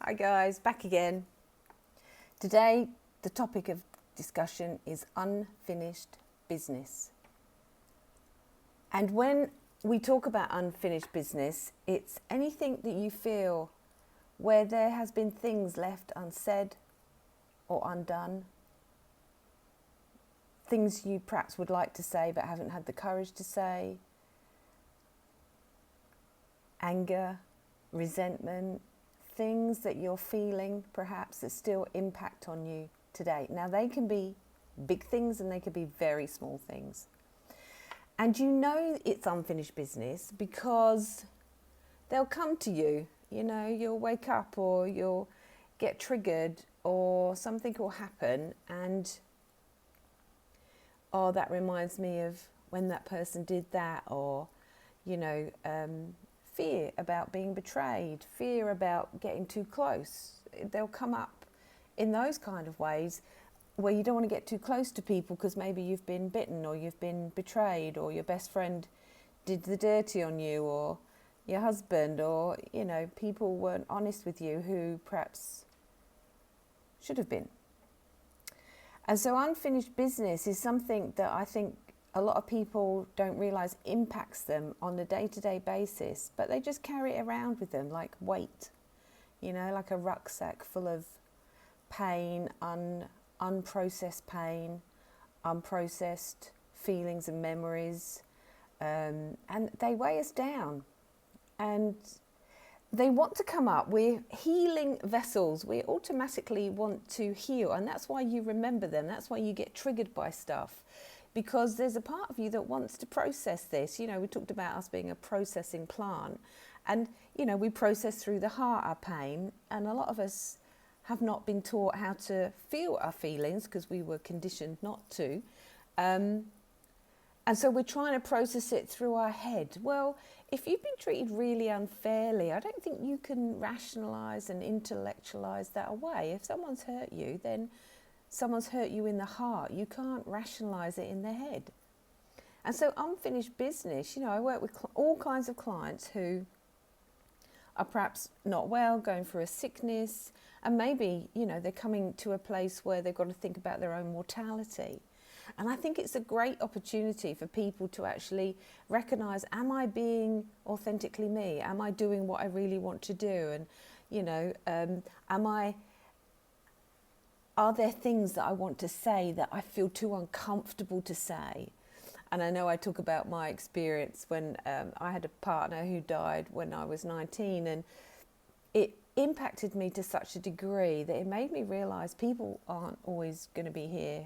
Hi guys, back again. Today the topic of discussion is unfinished business. And when we talk about unfinished business, it's anything that you feel where there has been things left unsaid or undone, things you perhaps would like to say but haven't had the courage to say, anger, resentment, things that you're feeling perhaps that still impact on you today. Now they can be big things and they can be very small things. And you know it's unfinished business because they'll come to you. You know, you'll wake up or you'll get triggered or something will happen and, oh, that reminds me of when that person did that, or, you know, fear about being betrayed, fear about getting too close. They'll come up in those kind of ways where you don't want to get too close to people because maybe you've been bitten or you've been betrayed or your best friend did the dirty on you or your husband, or, you know, people weren't honest with you who perhaps should have been. And so unfinished business is something that I think a lot of people don't realise impacts them on a day-to-day basis, but they just carry it around with them like weight, you know, like a rucksack full of pain, unprocessed pain, unprocessed feelings and memories, and they weigh us down. And they want to come up. We're healing vessels. We automatically want to heal, and that's why you remember them. That's why you get triggered by stuff. Because there's a part of you that wants to process this. You know, we talked about us being a processing plant. And, you know, we process through the heart our pain. And a lot of us have not been taught how to feel our feelings because we were conditioned not to. And so we're trying to process it through our head. Well, if you've been treated really unfairly, I don't think you can rationalise and intellectualise that away. If someone's hurt you, then someone's hurt you in the heart. You can't rationalise it in the head. And so unfinished business, you know, I work with all kinds of clients who are perhaps not well, going through a sickness, and maybe, you know, they're coming to a place where they've got to think about their own mortality. And I think it's a great opportunity for people to actually recognise, am I being authentically me? Am I doing what I really want to do? And, you know, are there things that I want to say that I feel too uncomfortable to say? And I know I talk about my experience when I had a partner who died when I was 19, and it impacted me to such a degree that it made me realise people aren't always going to be here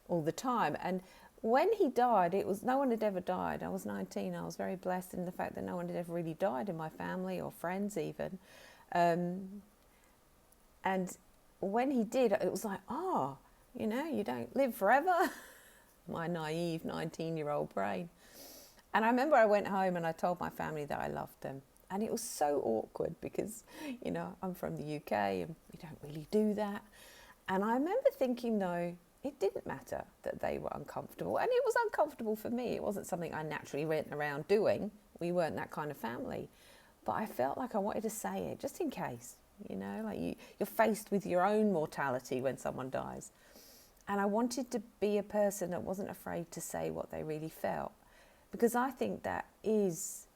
all the time. And when he died, it was no one had ever died. I was 19. I was very blessed in the fact that no one had ever really died in my family or friends even. And when he did, it was like, oh, you know, you don't live forever. My naive 19-year-old brain. And I remember I went home and I told my family that I loved them. And it was so awkward because, you know, I'm from the UK and we don't really do that. And I remember thinking, though, it didn't matter that they were uncomfortable. And it was uncomfortable for me. It wasn't something I naturally went around doing. We weren't that kind of family. But I felt like I wanted to say it just in case. You know, like you're faced with your own mortality when someone dies. And I wanted to be a person that wasn't afraid to say what they really felt. Because I think that is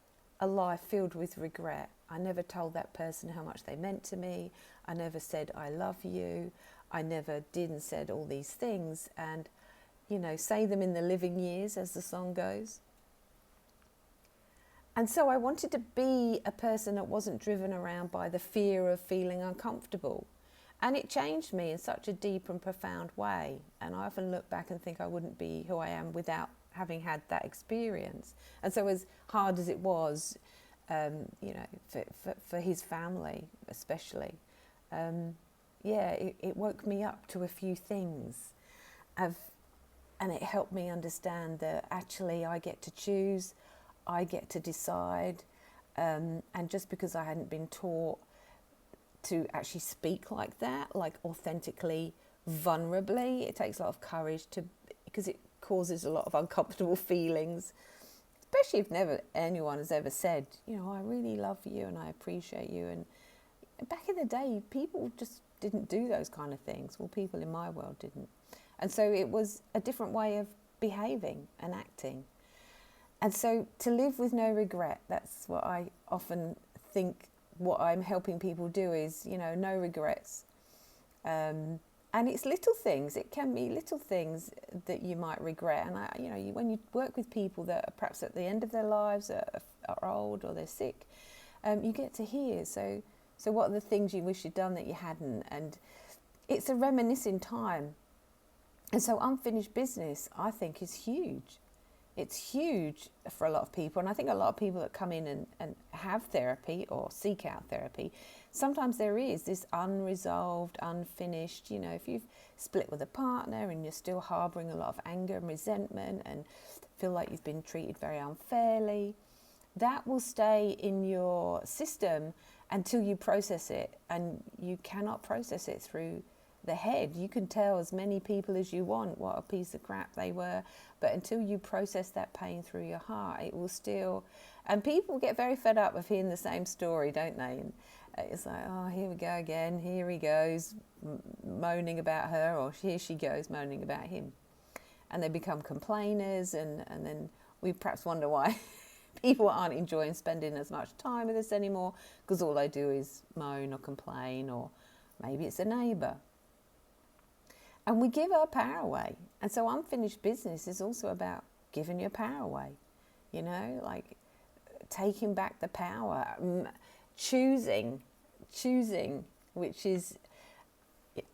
a life filled with regret. I never told that person how much they meant to me. I never said, I love you. I never did and said all these things. And, you know, say them in the living years, as the song goes. And so I wanted to be a person that wasn't driven around by the fear of feeling uncomfortable. And it changed me in such a deep and profound way. And I often look back and think I wouldn't be who I am without having had that experience. And so as hard as it was, you know, for his family especially, it woke me up to a few things. And it helped me understand that actually I get to choose, I get to decide, and just because I hadn't been taught to actually speak like that, like authentically, vulnerably, it takes a lot of courage because it causes a lot of uncomfortable feelings, especially if never anyone has ever said, you know, I really love you and I appreciate you, back in the day, people just didn't do those kind of things. Well, people in my world didn't. And so it was a different way of behaving and acting. And so to live with no regret, that's what I often think what I'm helping people do is, no regrets. And it's little things. It can be little things that you might regret. And when you work with people that are perhaps at the end of their lives, are old or they're sick, you get to hear. So what are the things you wish you'd done that you hadn't? And it's a reminiscing time. And so unfinished business, I think, is huge. It's huge for a lot of people. And I think a lot of people that come in and have therapy or seek out therapy, sometimes there is this unresolved, unfinished, if you've split with a partner and you're still harbouring a lot of anger and resentment and feel like you've been treated very unfairly, that will stay in your system until you process it. And you cannot process it through the head. You can tell as many people as you want what a piece of crap they were, but until you process that pain through your heart, it will still. And people get very fed up of hearing the same story, don't they? And it's like, oh, here we go again, here he goes moaning about her, or here she goes moaning about him. And they become complainers, and then we perhaps wonder why people aren't enjoying spending as much time with us anymore, because all they do is moan or complain, or maybe it's a neighbour. And we give our power away. And so unfinished business is also about giving your power away, like taking back the power, choosing, which is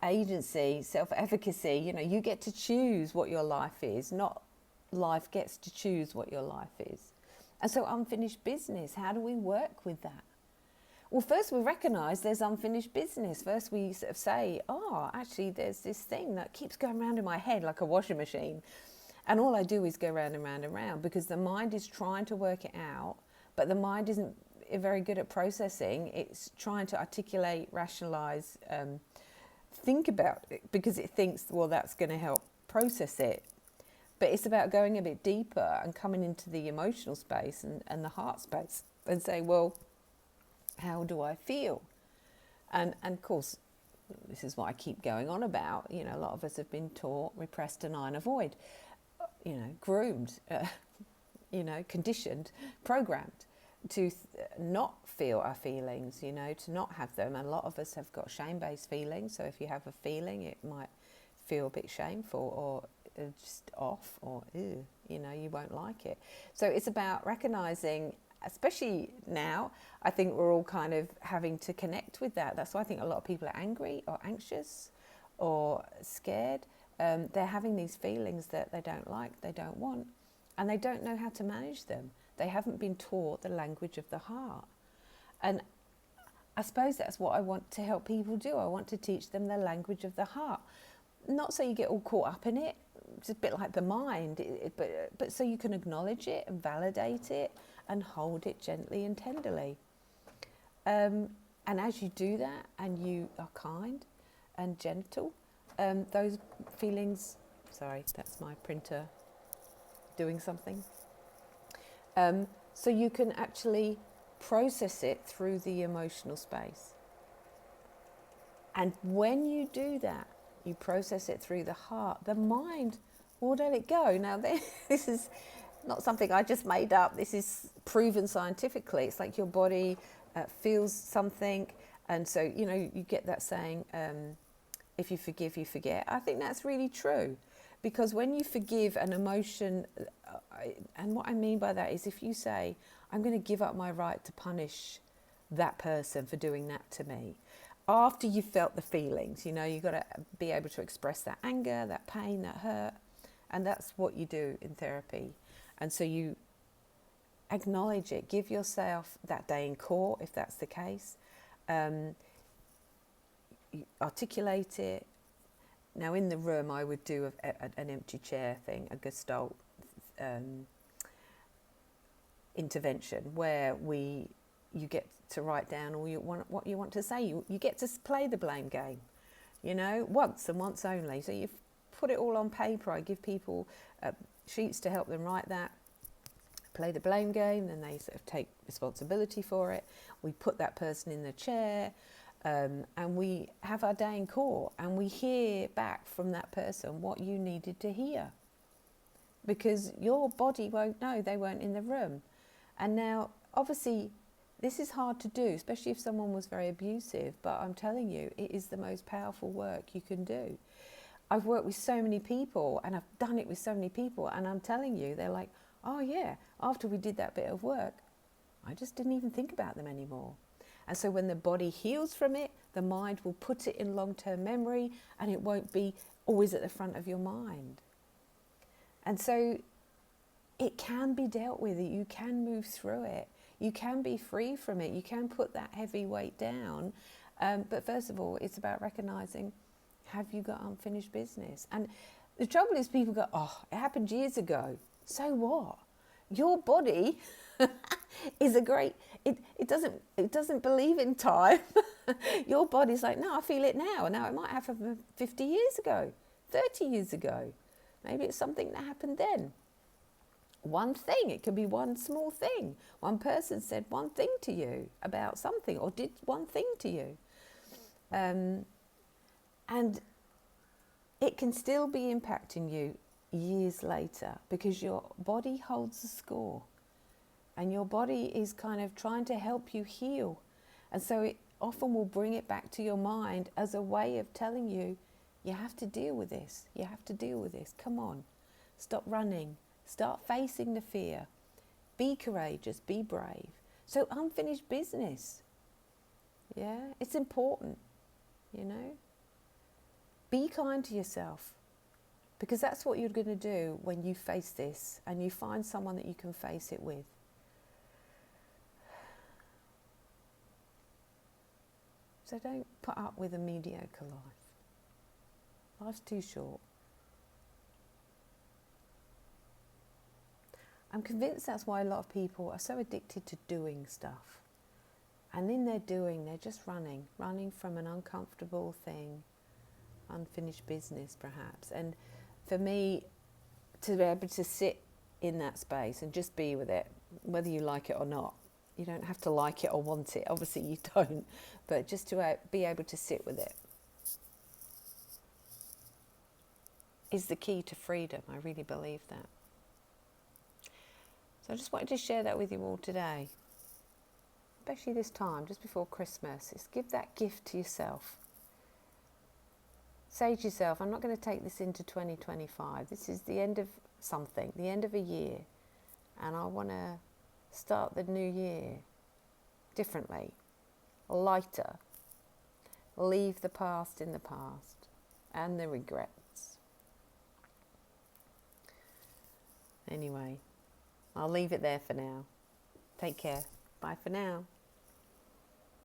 agency, self-efficacy. You get to choose what your life is, not life gets to choose what your life is. And so unfinished business, how do we work with that? Well, first we recognise there's unfinished business. First we sort of say, oh, actually there's this thing that keeps going around in my head like a washing machine. And all I do is go round and round and round, because the mind is trying to work it out, but the mind isn't very good at processing. It's trying to articulate, rationalise, think about it, because it thinks, well, that's going to help process it. But it's about going a bit deeper and coming into the emotional space and the heart space and say, well, how do I feel? And of course, this is what I keep going on about. A lot of us have been taught, repress, deny and avoid, groomed, conditioned, programmed to not feel our feelings, to not have them. And a lot of us have got shame-based feelings. So if you have a feeling, it might feel a bit shameful or just off, or ew, you won't like it. So it's about recognising, especially now, I think we're all kind of having to connect with that. That's why I think a lot of people are angry or anxious or scared. They're having these feelings that they don't like, they don't want, and they don't know how to manage them. They haven't been taught the language of the heart. And I suppose that's what I want to help people do. I want to teach them the language of the heart. Not so you get all caught up in it, it's a bit like the mind, but so you can acknowledge it and validate it and hold it gently and tenderly. And as you do that, and you are kind and gentle, those feelings, sorry, that's my printer doing something. So you can actually process it through the emotional space. And when you do that, you process it through the heart, the mind will let it go. Now, this is not something I just made up. This is proven scientifically. It's like your body feels something. And so, you get that saying, if you forgive, you forget. I think that's really true. Because when you forgive an emotion, and what I mean by that is if you say, I'm going to give up my right to punish that person for doing that to me. After you've felt the feelings, you've got to be able to express that anger, that pain, that hurt. And that's what you do in therapy. And so you acknowledge it, give yourself that day in court, if that's the case. You articulate it. Now in the room, I would do an empty chair thing, a Gestalt intervention, where you get to write down what you want to say. You get to play the blame game, once and once only. So you put it all on paper. I give people sheets to help them write that, play the blame game, then they sort of take responsibility for it. We put that person in the chair, and we have our day in court and we hear back from that person what you needed to hear, because your body won't know, they weren't in the room. And now, obviously, this is hard to do, especially if someone was very abusive, but I'm telling you, it is the most powerful work you can do. I've worked with so many people, and I've done it with so many people, and I'm telling you, they're like, oh yeah, after we did that bit of work, I just didn't even think about them anymore. And so when the body heals from it, the mind will put it in long-term memory, and it won't be always at the front of your mind. And so it can be dealt with. You can move through it. You can be free from it. You can put that heavy weight down. But first of all, it's about recognizing, have you got unfinished business? And the trouble is, people go, oh, it happened years ago. So what? Your body is a great, it doesn't believe in time. Your body's like, no, I feel it now. Now it might have happened 50 years ago, 30 years ago. Maybe it's something that happened then. One thing, it could be one small thing. One person said one thing to you about something, or did one thing to you. And it can still be impacting you years later, because your body holds the score, and your body is kind of trying to help you heal. And so it often will bring it back to your mind as a way of telling you, you have to deal with this. You have to deal with this. Come on, stop running. Start facing the fear. Be courageous, be brave. So unfinished business. Yeah, it's important, you know. Be kind to yourself, because that's what you're going to do when you face this and you find someone that you can face it with. So don't put up with a mediocre life. Life's too short. I'm convinced that's why a lot of people are so addicted to doing stuff. And in their doing, they're just running from an uncomfortable thing, unfinished business perhaps. And for me, to be able to sit in that space and just be with it, whether you like it or not, you don't have to like it or want it, obviously you don't, but just to be able to sit with it is the key to freedom. I really believe that. So I just wanted to share that with you all today, especially this time, just before Christmas. Is give that gift to yourself. Say to yourself, I'm not going to take this into 2025. This is the end of something, the end of a year, and I want to start the new year differently, lighter, leave the past in the past and the regrets. Anyway, I'll leave it there for now. Take care. Bye for now.